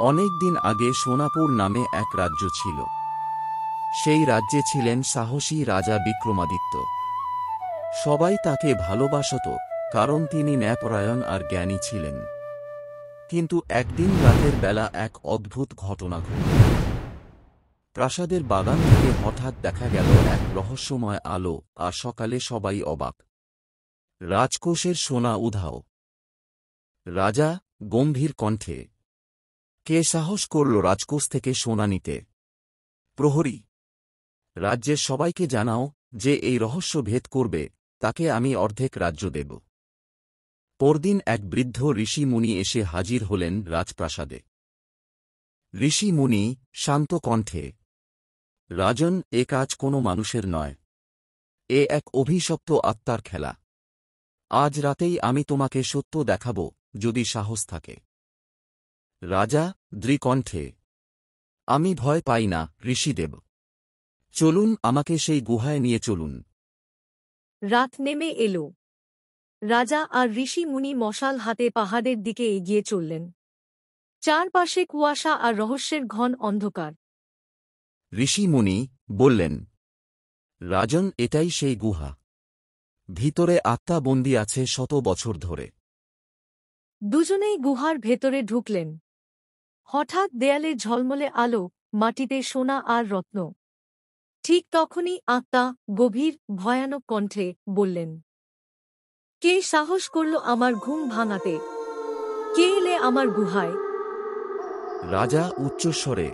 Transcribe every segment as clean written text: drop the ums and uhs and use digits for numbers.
অনেক দিন আগে সোনাপুর নামে এক রাজ্য ছিল। সেই রাজ্যে ছিলেন সাহসী রাজা বিক্রমাদিত্য। সবাই তাকে ভালোবাসত, কারণ তিনি ন্যায়পরায়ণ আর জ্ঞানী ছিলেন। কিন্তু একদিন রাতের বেলা এক অদ্ভুত ঘটনা ঘটল। প্রাসাদের বাগান থেকে হঠাৎ দেখা গেল এক রহস্যময় আলো, আর সকালে সবাই অবাক। রাজকোষের সোনা উধাও। রাজা গম্ভীর কণ্ঠে, কে সাহস করল রাজকোষ থেকে সোনা নিতে? প্রহরী, রাজ্যের সবাইকে জানাও, যে এই রহস্য ভেদ করবে তাকে আমি অর্ধেক রাজ্য দেব। পরদিন এক বৃদ্ধ ঋষি মুনি এসে হাজির হলেন রাজপ্রাসাদে। ঋষি মুনি শান্ত কণ্ঠে, রাজন, এ কাজ কোনো মানুষের নয়। এ এক অভিশপ্ত আত্মার খেলা। আজ রাতেই আমি তোমাকে সত্য দেখাব, যদি সাহস থাকে। রাজা দৃঢ়কণ্ঠে, আমি ভয় পাই না ঋষিদেব। চলুন, আমাকে সেই গুহায় নিয়ে চলুন। রাত নেমে এল। রাজা আর ঋষি মুনি মশাল হাতে পাহাড়ের দিকে এগিয়ে চললেন। চারপাশে কুয়াশা আর রহস্যের ঘন অন্ধকার। ঋষি মুনি বললেন, রাজন, এটাই সেই গুহা। ভিতরে আত্মা বন্দী আছে শত বছর ধরে। দুজনেই গুহার ভেতরে ঢুকলেন। হঠাৎ দেয়ালে ঝলমলে আলো, মাটিতে সোনা আর রত্ন। ঠিক তখনই আত্মা গভীর ভয়ানক কণ্ঠে বললেন, কে সাহস করল আমার ঘুম ভাঙাতে? কে এলে আমার গুহায়? রাজা উচ্চস্বরে,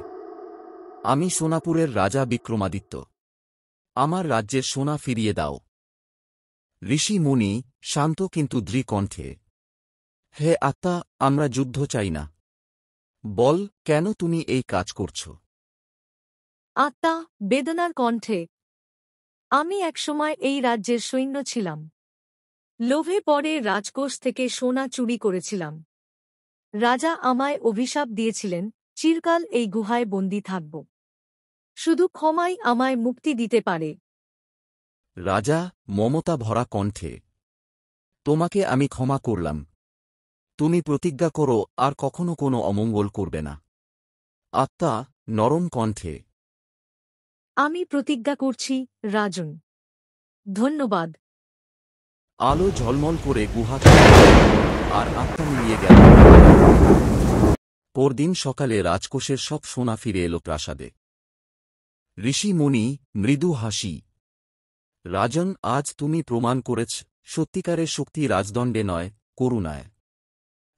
আমি সোনাপুরের রাজা বিক্রমাদিত্য। আমার রাজ্যের সোনা ফিরিয়ে দাও। ঋষি মুনি শান্ত কিন্তু দৃঢ়কণ্ঠে, হে আত্মা, আমরা যুদ্ধ চাই না। বল, কেন তুমি এই কাজ করছ? আত্মা বেদনার কণ্ঠে, আমি একসময় এই রাজ্যের সৈন্য ছিলাম। লোভে পড়ে রাজকোষ থেকে সোনা চুরি করেছিলাম। রাজা আমায় অভিশাপ দিয়েছিলেন, চিরকাল এই গুহায় বন্দী থাকব। শুধু ক্ষমাই আমায় মুক্তি দিতে পারে। রাজা মমতা ভরা কণ্ঠে, তোমাকে আমি ক্ষমা করলাম। তুমি প্রতিজ্ঞা করো আর কখনো কোনো অমঙ্গল করবে না। আত্মা নরম কণ্ঠে, আমি প্রতিজ্ঞা করছি রাজন। ধন্যবাদ। আলো ঝলমল করে গুহা আর আত্মা মিলিয়ে গেল। পরদিন সকালে রাজকোষের সব সোনা ফিরে এলো প্রাসাদে। ঋষি মুনি মৃদু হাসি, রাজন, আজ তুমি প্রমাণ করেছ, সত্যিকারের শক্তি রাজদণ্ডে নয়, করুণায়।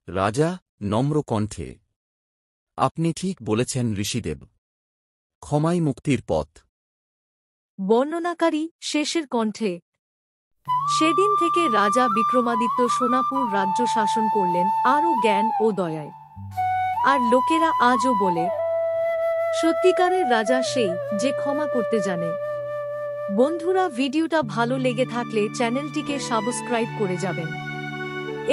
রাজা নম্র কণ্ঠে, আপনি ঠিক বলেছেন ঋষিদেব। ক্ষমাই মুক্তির পথ। বর্ণনাকারী শেষের কণ্ঠে, সেদিন থেকে রাজা বিক্রমাদিত্য সোনাপুর রাজ্য শাসন করলেন আরও জ্ঞান ও দয়ায়। আর লোকেরা আজও বলে, সত্যিকারের রাজা সেই যে ক্ষমা করতে জানে। বন্ধুরা, ভিডিওটা ভালো লেগে থাকলে চ্যানেলটিকে সাবস্ক্রাইব করে যাবেন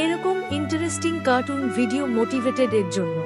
এরকম ইন্টারেস্টিং কার্টুন ভিডিও মোটিভেটেড এর জন্য।